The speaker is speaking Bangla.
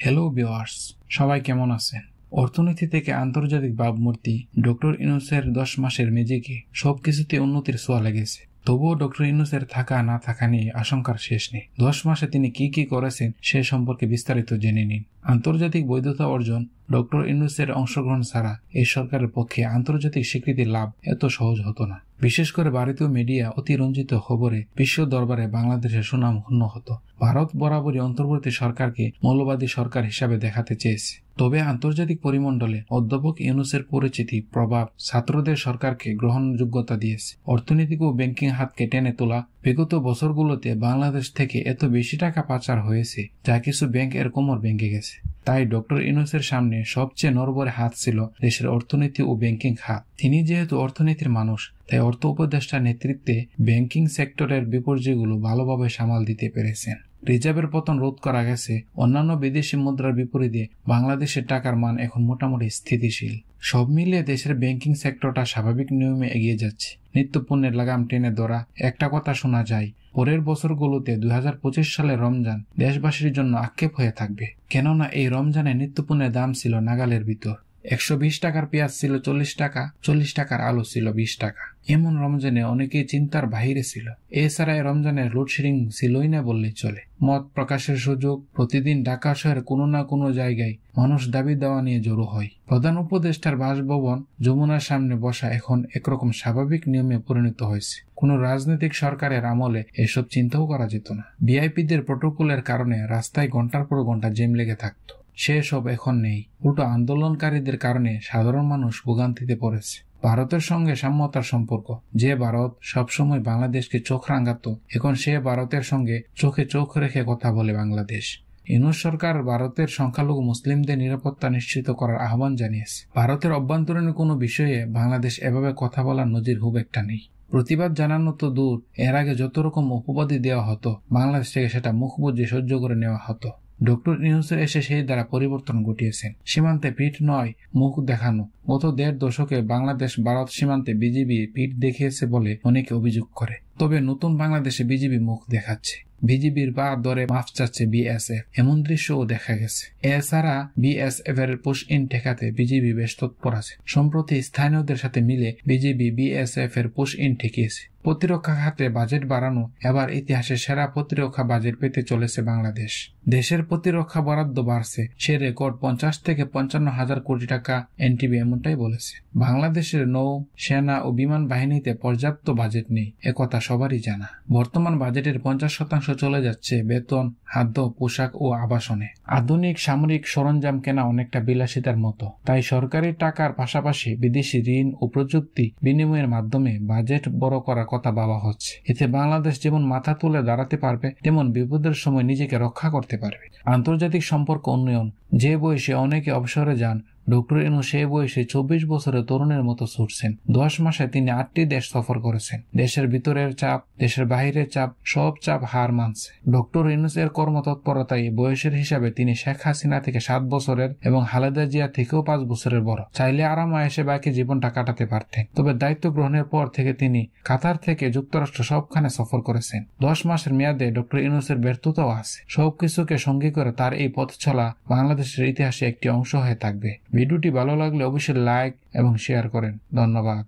হ্যালো ভিউয়ার্স, সবাই কেমন আছেন? অর্থনীতি থেকে আন্তর্জাতিক ভাবমূর্তি ডক্টর ইউনূসের 10 মাসের ম্যাজিকে সবকিছুতে উন্নতির ছোঁয়া লেগেছে। তবুও ডক্টর ইউনূসের থাকা না থাকা নিয়ে আশঙ্কার শেষ নেই। 10 মাসে তিনি কি করেছেন সে সম্পর্কে বিস্তারিত জেনে নিন। আন্তর্জাতিক বৈধতা অর্জন ডক্টর ইউনূসের অংশগ্রহণ ছাড়া এই সরকারের পক্ষে আন্তর্জাতিক স্বীকৃতির লাভ এত সহজ হতো না। বিশেষ করে ভারতীয় মিডিয়া অতিরঞ্জিত খবরে বিশ্ব দরবারে বাংলাদেশের সুনাম ক্ষুণ্ণ হতো। ভারত বরাবরই অন্তর্বর্তী সরকারকে মৌলবাদী সরকার হিসাবে দেখাতে চেয়েছে। তবে আন্তর্জাতিক পরিমণ্ডলে অধ্যাপক ইউনূসের পরিচিতি প্রভাব ছাত্রদের সরকারকে গ্রহণযোগ্যতা দিয়েছে। অর্থনৈতিক ও ব্যাংকিং হাতকে টেনে তোলা বিগত বছরগুলোতে বাংলাদেশ থেকে এত বেশি টাকা পাচার হয়েছে যা কিছু ব্যাংক এর কোমর ভেঙে গেছে। তাই ডক্টর ইউনূসের সামনে সবচেয়ে নড়বড়ে হাত ছিল দেশের অর্থনীতি ও ব্যাংকিং খাত। তিনি যেহেতু অর্থনীতির মানুষ, তাই অর্থ উপদেষ্টার নেতৃত্বে ব্যাংকিং সেক্টরের বিপর্যয়গুলো ভালোভাবে সামাল দিতে পেরেছেন। রিজার্ভের পতন রোধ করা গেছে। অন্যান্য বিদেশি মুদ্রার বিপরীতে বাংলাদেশের টাকার মান এখন মোটামুটি স্থিতিশীল। সব মিলিয়ে দেশের ব্যাংকিং সেক্টরটা স্বাভাবিক নিয়মে এগিয়ে যাচ্ছে। নিত্যপণ্যের লাগাম টেনে ধরা একটা কথা শোনা যায়, পরের বছরগুলোতে 2025 সালের রমজান দেশবাসীর জন্য আক্ষেপ হয়ে থাকবে। কেননা এই রমজানে নিত্যপণ্যের দাম ছিল নাগালের ভিতর। 120 টাকার পেঁয়াজ ছিল 40 টাকা, 40 টাকার আলু ছিল 20 টাকা। এমন রমজানে অনেকেই চিন্তার বাহিরে ছিল। এছাড়া এই রমজানের লোডশেডিং ছিলই না বললেই চলে। মত প্রকাশের সুযোগ, প্রতিদিন ঢাকা শহরের কোনো না কোনো জায়গায় মানুষ দাবি দেওয়া নিয়ে জড়ো হয়। প্রধান উপদেষ্টার বাসভবন যমুনার সামনে বসা এখন একরকম স্বাভাবিক নিয়মে পরিণত হয়েছে। কোন রাজনৈতিক সরকারের আমলে এসব চিন্তাও করা যেত না। ভিআইপিদের প্রটোকলের কারণে রাস্তায় ঘন্টার পর ঘন্টা জ্যাম লেগে থাকতো। সেসব এখন নেই। উল্টো আন্দোলনকারীদের কারণে সাধারণ মানুষ ভোগান্তিতে পড়েছে। ভারতের সঙ্গে সাম্যতার সম্পর্ক, যে ভারত সবসময় বাংলাদেশকে চোখ রাঙাতো, এখন সে ভারতের সঙ্গে চোখে চোখ রেখে কথা বলে বাংলাদেশ। ইউনূস সরকার ভারতের সংখ্যালঘু মুসলিমদের নিরাপত্তা নিশ্চিত করার আহ্বান জানিয়েছে। ভারতের অভ্যন্তরীণ কোনো বিষয়ে বাংলাদেশ এভাবে কথা বলার নজির খুব একটা নেই। প্রতিবাদ জানানো তো দূর, এর আগে যত রকম অপবাদী দেওয়া হতো বাংলাদেশ থেকে সেটা মুখ বুজে সহ্য করে নেওয়া হতো। ডক্টর ইউনূসের এসে সেই দ্বারা পরিবর্তন ঘটিয়েছেন। সীমান্তে পিঠ নয়, মুখ দেখানো। গত 1.5 দশকে বাংলাদেশ ভারত সীমান্তে বিজিবি পিঠ দেখিয়েছে বলে অনেকে অভিযোগ করে। তবে নতুন বাংলাদেশে বিজিবি মুখ দেখাচ্ছে। বিজিবির পা ধরে মাফ চাচ্ছে বিএসএফ, এমন দৃশ্যও দেখা গেছে। এছাড়া বিএসএফ এর পুশ ইন ঠেকাতে বিজিবি বেশ তৎপর আছে। সম্প্রতি স্থানীয়দের সাথে মিলে বিজিবি বিএসএফ এর পুশ ইন ঠেকিয়েছে। প্রতিরক্ষা খাতে বাজেট বাড়ানো, এবার ইতিহাসে সেরা প্রতিরক্ষা বাজেট পেতে চলেছে বাংলাদেশ। দেশের প্রতিরক্ষা বরাদ্দ বাড়ছে, সে রেকর্ড 50 থেকে 55 হাজার কোটি টাকা এনটিবি এমনটাই বলেছে। বাংলাদেশের নৌ সেনা ও বিমান বাহিনীতে পর্যাপ্ত বাজেট নেই, একথা সবারই জানা। বর্তমান বাজেটের 50% চলে যাচ্ছে বেতন, খাদ্য, পোশাক ও আবাসনে। আধুনিক সামরিক সরঞ্জাম কেনা অনেকটা বিলাসিতার মতো। তাই সরকারি টাকার পাশাপাশি বিদেশি ঋণ ও প্রযুক্তি বিনিময়ের মাধ্যমে বাজেট বড় করার কথা ভাবা হচ্ছে। এতে বাংলাদেশ যেমন মাথা তুলে দাঁড়াতে পারবে, তেমন বিপদের সময় নিজেকে রক্ষা করতে পারবে। আন্তর্জাতিক সম্পর্ক উন্নয়ন, যে বয়সে অনেকে অবসরে যান, ডক্টর ইউনূস সেই বয়সে 24 বছরের তরুণের মতো ছুটছেন। 10 মাসে তিনি 8টি দেশ সফর করেছেন। দেশের ভিতরের চাপ, দেশের বাহিরের চাপ, সব চাপ হার মানছে। ডক্টর ইউনূসের কর্মতৎপরতায় বয়সের হিসাবে তিনি শেখ হাসিনা থেকে 7 বছরের এবং খালেদা জিয়া থেকেও 5 বছরের বড়। চাইলে আরাম আয়েশে বাকি জীবনটা কাটাতে পারতেন। তবে দায়িত্ব গ্রহণের পর থেকে তিনি কাতার থেকে যুক্তরাষ্ট্র সবখানে সফর করেছেন। 10 মাসের মেয়াদে ডক্টর ইউনূসের ব্যর্থতাও আছে। সবকিছুকে সঙ্গী করে তার এই পথ চলা বাংলাদেশের ইতিহাসে একটি অংশ হয়ে থাকবে। ভিডিওটি ভালো লাগলে অবশ্যই লাইক এবং শেয়ার করেন। ধন্যবাদ।